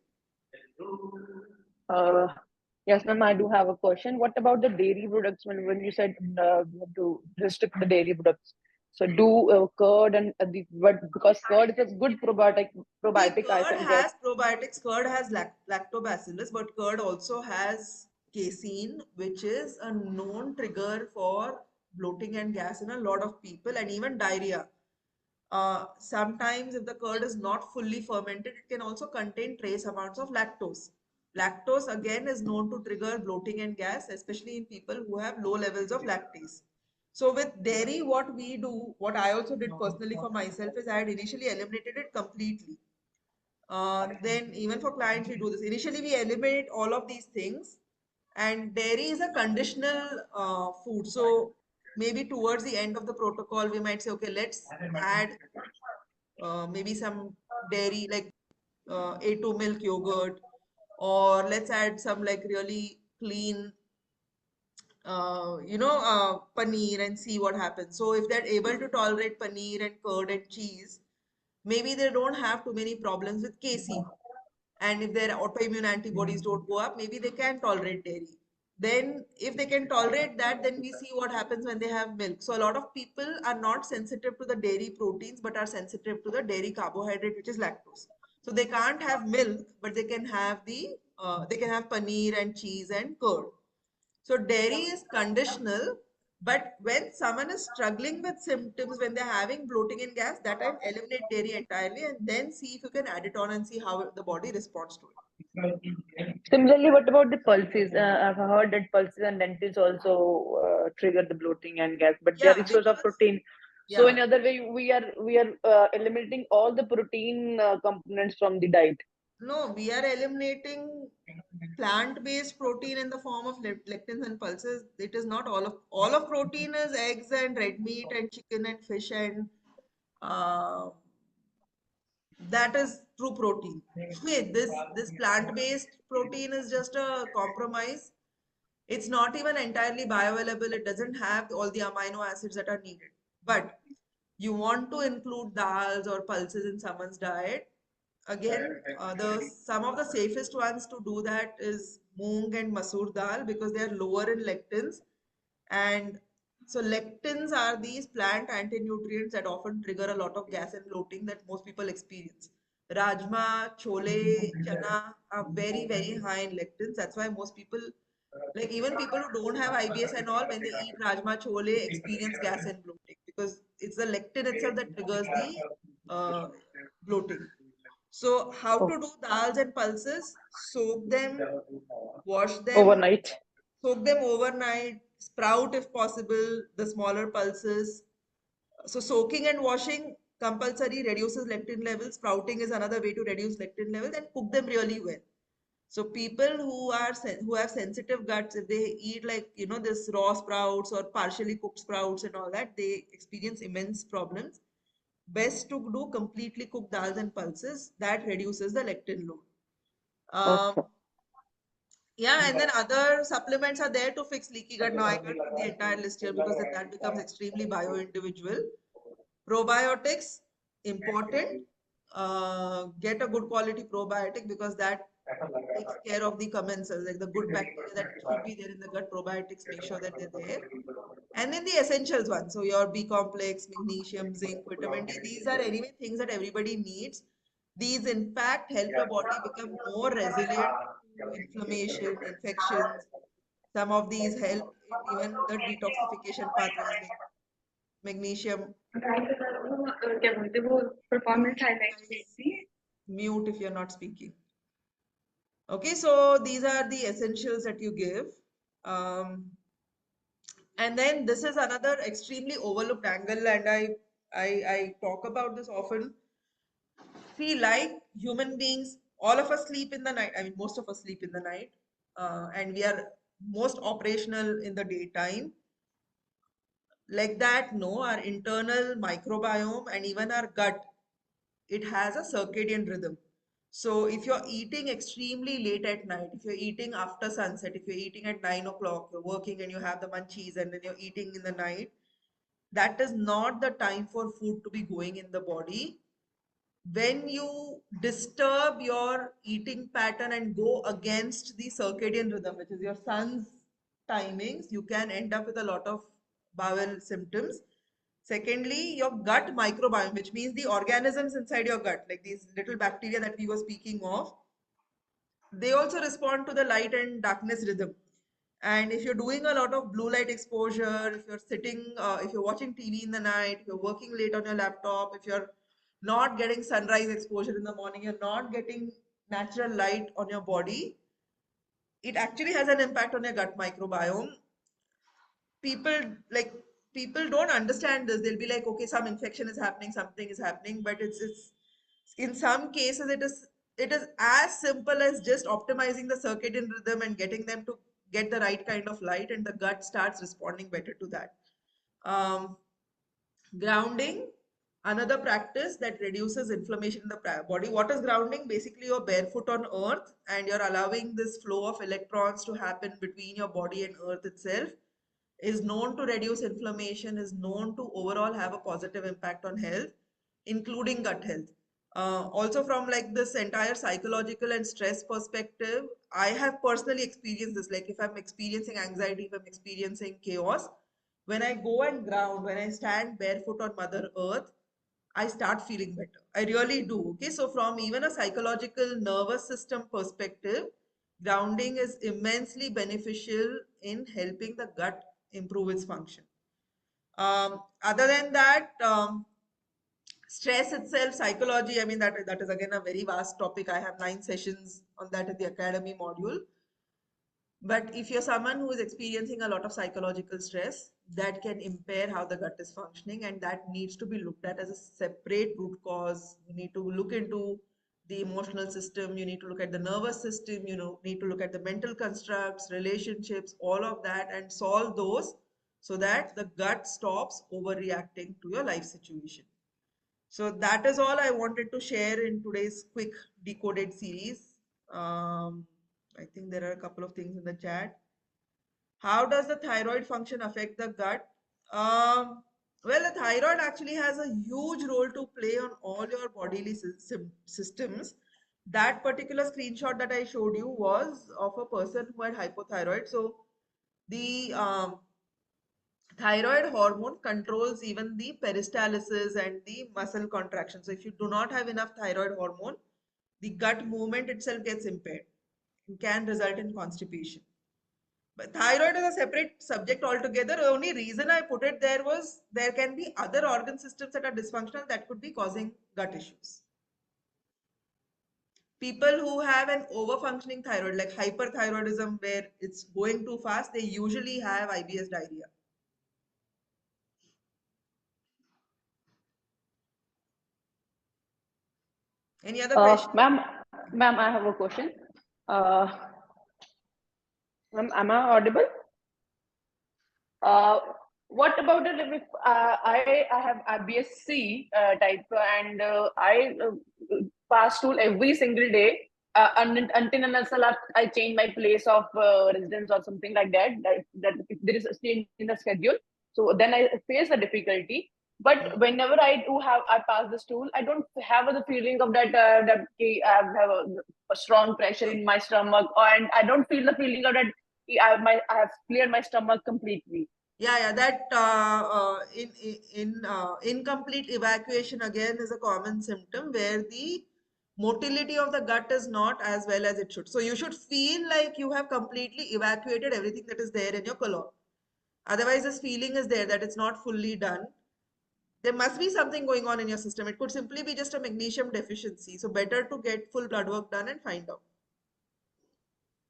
Yes, ma'am, I do have a question. What about the dairy products when you said you have to restrict the dairy products? So do curd and because curd is a good probiotic I Curd can get. has probiotics, curd has lactobacillus, but curd also has casein, which is a known trigger for bloating and gas in a lot of people, and even diarrhea. Sometimes if the curd is not fully fermented, it can also contain trace amounts of lactose. Lactose again is known to trigger bloating and gas, especially in people who have low levels of lactase. So with dairy, what we do, what I also did personally for myself, is I had initially eliminated it completely. Then even for clients, we do this. Initially, we eliminate all of these things, and dairy is a conditional food. So maybe towards the end of the protocol, we might say, okay, let's add maybe some dairy like A2 milk yogurt, or let's add some like really clean paneer and see what happens. So if they're able to tolerate paneer and curd and cheese, maybe they don't have too many problems with casein. And if their autoimmune antibodies don't go up, maybe they can tolerate dairy. Then if they can tolerate that, then we see what happens when they have milk. So a lot of people are not sensitive to the dairy proteins, but are sensitive to the dairy carbohydrate, which is lactose. So they can't have milk, but they can have paneer and cheese and curd. So dairy is conditional, but when someone is struggling with symptoms, when they're having bloating and gas, that time eliminate dairy entirely and then see if you can add it on and see how the body responds to it. Similarly, what about the pulses? I've heard that pulses and lentils also trigger the bloating and gas, but they're Yeah, rich source of because protein. So in yeah, other way, we are eliminating all the protein components from the diet. no, we are eliminating plant-based protein in the form of lectins and pulses. It is not all of protein is eggs and red meat and chicken and fish and uh, that is true protein. Okay, this plant-based protein is just a compromise. It's not even entirely bioavailable. It doesn't have all the amino acids that are needed. But you want to include dals or pulses in someone's diet. Again, the some of the safest ones to do that is moong and masoor dal because they are lower in lectins. And so lectins are these plant anti-nutrients that often trigger a lot of gas and bloating that most people experience. Rajma, chole, chana are very, very high in lectins. That's why most people, like even people who don't have IBS and all, when they eat rajma, chole, experience gas and bloating because it's the lectin itself that triggers the bloating. So how to do dals and pulses? Soak them, wash them, Overnight. soak them overnight, sprout if possible, the smaller pulses. So soaking and washing compulsory reduces lectin levels. Sprouting is another way to reduce lectin levels and cook them really well. So people who have sensitive guts, if they eat like this raw sprouts or partially cooked sprouts and all that, they experience immense problems. Best to do completely cooked dals and pulses. That reduces the lectin load. Okay. Yeah, and then other supplements are there to fix leaky gut. Now I can't put the entire list here because then that becomes extremely bio-individual. Probiotics, important. Get a good quality probiotic because that takes care of the commensals, like the good bacteria that should be there in the gut. Probiotics make sure that they're there. And then the essentials one. So your B complex, magnesium, zinc, vitamin D. These are anyway things that everybody needs. These in fact help your body become more resilient to inflammation, infections. Some of these help in even the detoxification pathways like magnesium. Performance highlights Guys, mute if you're not speaking. Okay, so these are the essentials that you give. And then this is another extremely overlooked angle, and I talk about this often. See, like human beings, all of us sleep in the night. I mean, most of us sleep in the night, and we are most operational in the daytime. Like that, no, our internal microbiome and even our gut, it has a circadian rhythm. So if you're eating extremely late at night, if you're eating after sunset, if you're eating at 9 o'clock, you're working and you have the munchies and then you're eating in the night, that is not the time for food to be going in the body. When you disturb your eating pattern and go against the circadian rhythm, which is your sun's timings, you can end up with a lot of bowel symptoms. Secondly, your gut microbiome, which means the organisms inside your gut, like these little bacteria that we were speaking of, they also respond to the light and darkness rhythm. And if you're doing a lot of blue light exposure, if you're sitting, if you're watching TV in the night, if you're working late on your laptop, if you're not getting sunrise exposure in the morning, you're not getting natural light on your body, it actually has an impact on your gut microbiome. People like people don't understand this. They'll be like, okay, some infection is happening, something is happening, but it's in some cases it is as simple as just optimizing the circadian rhythm and getting them to get the right kind of light, and the gut starts responding better to that. um, Grounding, Another practice that reduces inflammation in the body. What is grounding? Basically, you're barefoot on earth and you're allowing this flow of electrons to happen between your body and earth itself. Is known to reduce inflammation, is known to overall have a positive impact on health, including gut health. Also from like this entire psychological and stress perspective, I have personally experienced this. Like if I'm experiencing anxiety, if I'm experiencing chaos, when I go and ground, when I stand barefoot on Mother Earth, I start feeling better. I really do. Okay. So from even a psychological nervous system perspective, grounding is immensely beneficial in helping the gut improve its function. Other than that, stress itself, psychology, I mean, that is again a very vast topic. I have 9 sessions on that in the academy module. But if you're someone who is experiencing a lot of psychological stress, that can impair how the gut is functioning, and that needs to be looked at as a separate root cause. You need to look into the emotional system, you need to look at the nervous system, you need to look at the mental constructs, relationships, all of that, and solve those so that the gut stops overreacting to your life situation. So that is all I wanted to share in today's quick decoded series. I think there are a couple of things in the chat. How does the thyroid function affect the gut? Well, the thyroid actually has a huge role to play on all your bodily systems. That particular screenshot that I showed you was of a person who had hypothyroid. So the thyroid hormone controls even the peristalsis and the muscle contraction. So if you do not have enough thyroid hormone, the gut movement itself gets impaired and can result in constipation. But thyroid is a separate subject altogether. The only reason I put it there was there can be other organ systems that are dysfunctional that could be causing gut issues. People who have an over-functioning thyroid, like hyperthyroidism, where it's going too fast, they usually have IBS diarrhea. Any other question? Ma'am, I have a question. Ma'am, am I audible? What about it if I have IBS-C type and I pass stool every single day until and until I change my place of residence or something like that, that if there is a change in the schedule, so then I face a difficulty. But whenever I pass the stool, I don't have the feeling of that I have a strong pressure in my stomach, and I don't feel the feeling of that I have cleared my stomach completely. Yeah, that incomplete evacuation again is a common symptom where the motility of the gut is not as well as it should. So you should feel like you have completely evacuated everything that is there in your colon. Otherwise, this feeling is there that it's not fully done. There must be something going on in your system. It could simply be just a magnesium deficiency. So better to get full blood work done and find out.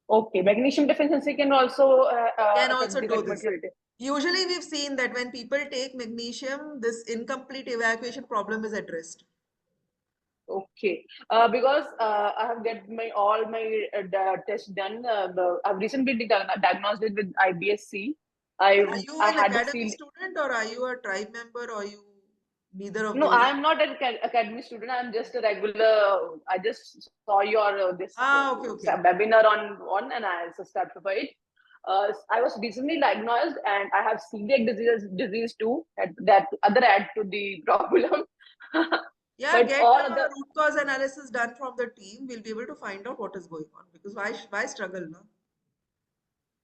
Okay, magnesium deficiency can also do this. Usually we've seen that when people take magnesium, this incomplete evacuation problem is addressed. Okay, because I have get all my tests done. I've recently been diagnosed with IBS-C. Are you an academy student or are you a tribe member or you neither of those? No, I'm not an academy student. I'm just a regular. I just saw your this webinar on and I subscribed to it. I was recently diagnosed and I have celiac disease too. That other add to the problem. Yeah, get a root cause analysis done from the team. We'll be able to find out what is going on. Because why struggle, no?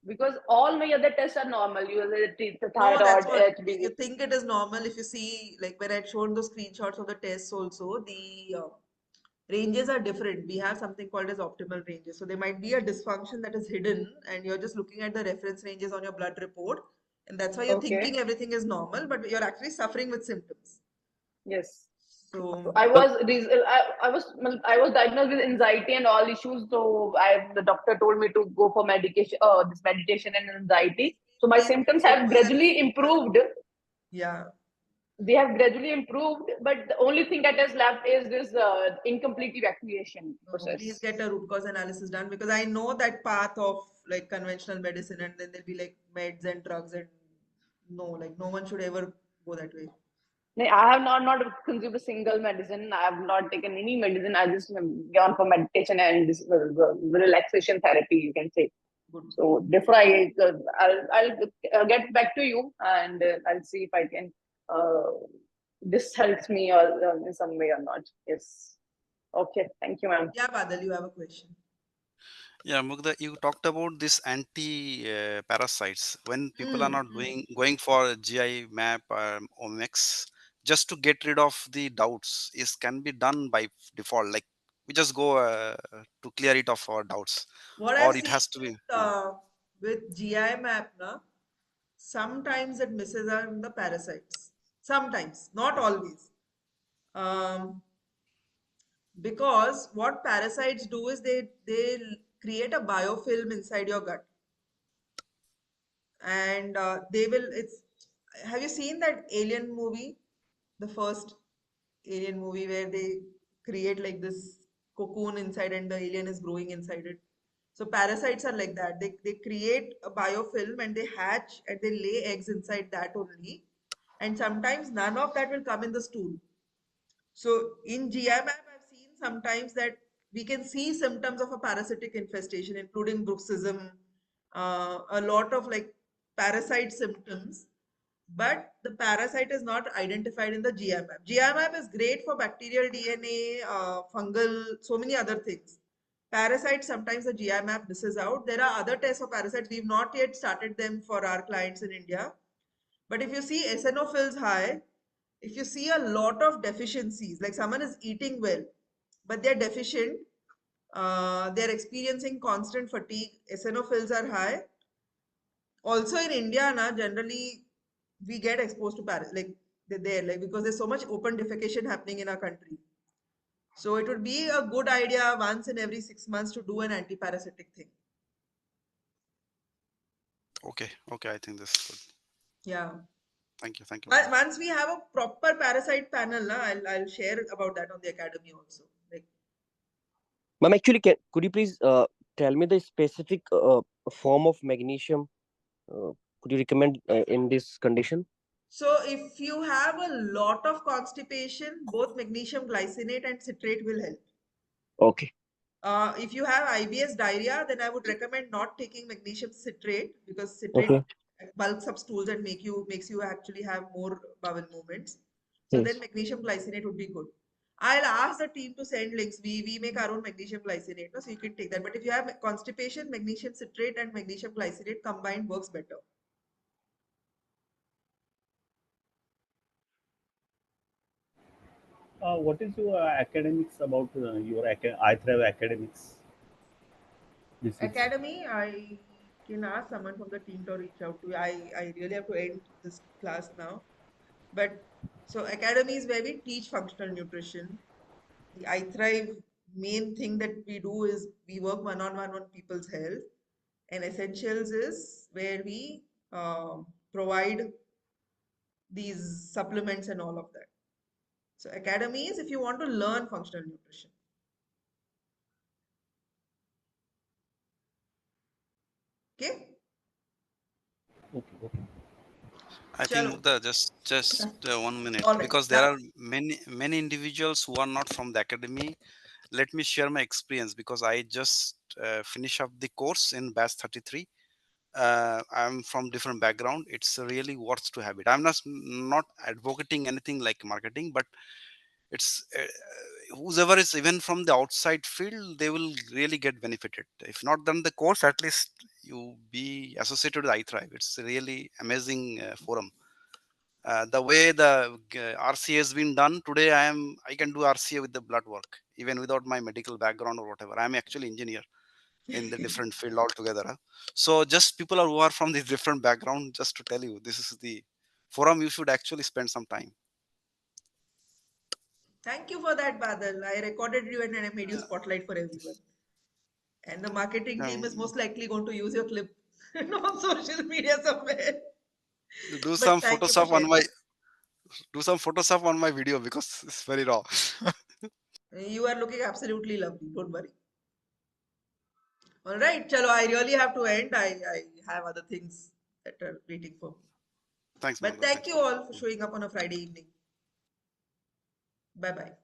Because all my other tests are normal. You the thyroid, no, that's what you think it is normal. If you see, like when I'd shown those screenshots of the tests also, the ranges are different. We have something called as optimal ranges. So there might be a dysfunction that is hidden and you're just looking at the reference ranges on your blood report. And that's why you're thinking everything is normal, but you're actually suffering with symptoms. Yes. So I was diagnosed with anxiety and all issues. So the doctor told me to go for medication, this meditation and anxiety. So my symptoms have gradually improved. Yeah. They have gradually improved, but the only thing that is left is this incomplete evacuation process. Please get a root cause analysis done because I know that path of like conventional medicine and then there'll be like meds and drugs and no one should ever go that way. I have not consumed a single medicine. I have not taken any medicine. I just gone for meditation and this relaxation therapy, you can say. Good. So therefore, I'll get back to you and I'll see if I can this helps me or in some way or not. Yes. Okay. Thank you, ma'am. Yeah, Badal, you have a question. Yeah, Mugdha, you talked about this anti parasites when people are not going for GI map omics just to get rid of the doubts is can be done by default, like we just go to clear it of our doubts, What or I've it seen has to be with GI map, sometimes it misses out on the parasites. Sometimes, not always. Because what parasites do is they create a biofilm inside your gut, and they will. Have you seen that Alien movie, the first Alien movie where they create like this cocoon inside and the alien is growing inside it? So parasites are like that. They create a biofilm and they hatch and they lay eggs inside that only. And sometimes none of that will come in the stool. So in GI map, I've seen sometimes that we can see symptoms of a parasitic infestation, including bruxism, a lot of like parasite symptoms, but the parasite is not identified in the GI map. GI map is great for bacterial DNA, fungal, so many other things. Parasites, sometimes the GI map misses out. There are other tests of parasites. We've not yet started them for our clients in India. But if you see eosinophils high, if you see a lot of deficiencies, like someone is eating well, but they're deficient, they're experiencing constant fatigue, eosinophils are high. Also in India, generally we get exposed to like they're there, like because there's so much open defecation happening in our country. So it would be a good idea once in every 6 months to do an anti-parasitic thing. okay. I think this is good. Yeah. Thank you. Once we have a proper parasite panel, I'll share about that on the academy also. Like, Ma'am, actually, could you please tell me the specific form of magnesium? Could you recommend in this condition? so if you have a lot of constipation, both magnesium glycinate and citrate will help. Okay. If you have IBS diarrhea, then I would recommend not taking magnesium citrate because citrate bulks up stools and makes you actually have more bowel movements. So then magnesium glycinate would be good. I'll ask the team to send links. We make our own magnesium glycinate, so you can take that. But if you have constipation, magnesium citrate and magnesium glycinate combined works better. What is your academics about your iThrive academics? Academy, I can ask someone from the team to reach out to you. I really have to end this class now. But so academy is where we teach functional nutrition. The iThrive main thing that we do is we work one-on-one on people's health. And essentials is where we provide these supplements and all of that. So academy is if you want to learn functional nutrition. Okay. Okay. I think Mugdha, just 1 minute, All right. because there are many individuals who are not from the academy. Let me share my experience because I just finished up the course in batch 33. I'm from different background. It's really worth to have it. I'm not advocating anything like marketing, but it's whoever is even from the outside field, they will really get benefited. If not done the course, at least you be associated with iThrive. It's a really amazing forum. The way the RCA has been done today, I can do RCA with the blood work even without my medical background or whatever. I'm actually engineer in the different field altogether. So just people who are from the different background, just to tell you, this is the forum you should actually spend some time. Thank you for that, Badal. I recorded you and I made you spotlight for everyone. And the marketing team is most likely going to use your clip on social media somewhere. Do But some thank you for Photoshop on sharing. my video because it's very raw. You are looking absolutely lovely. Don't worry. All right, chalo. I really have to end. I have other things that are waiting for me. Thanks, But thank you all for showing up on a Friday evening. Bye-bye.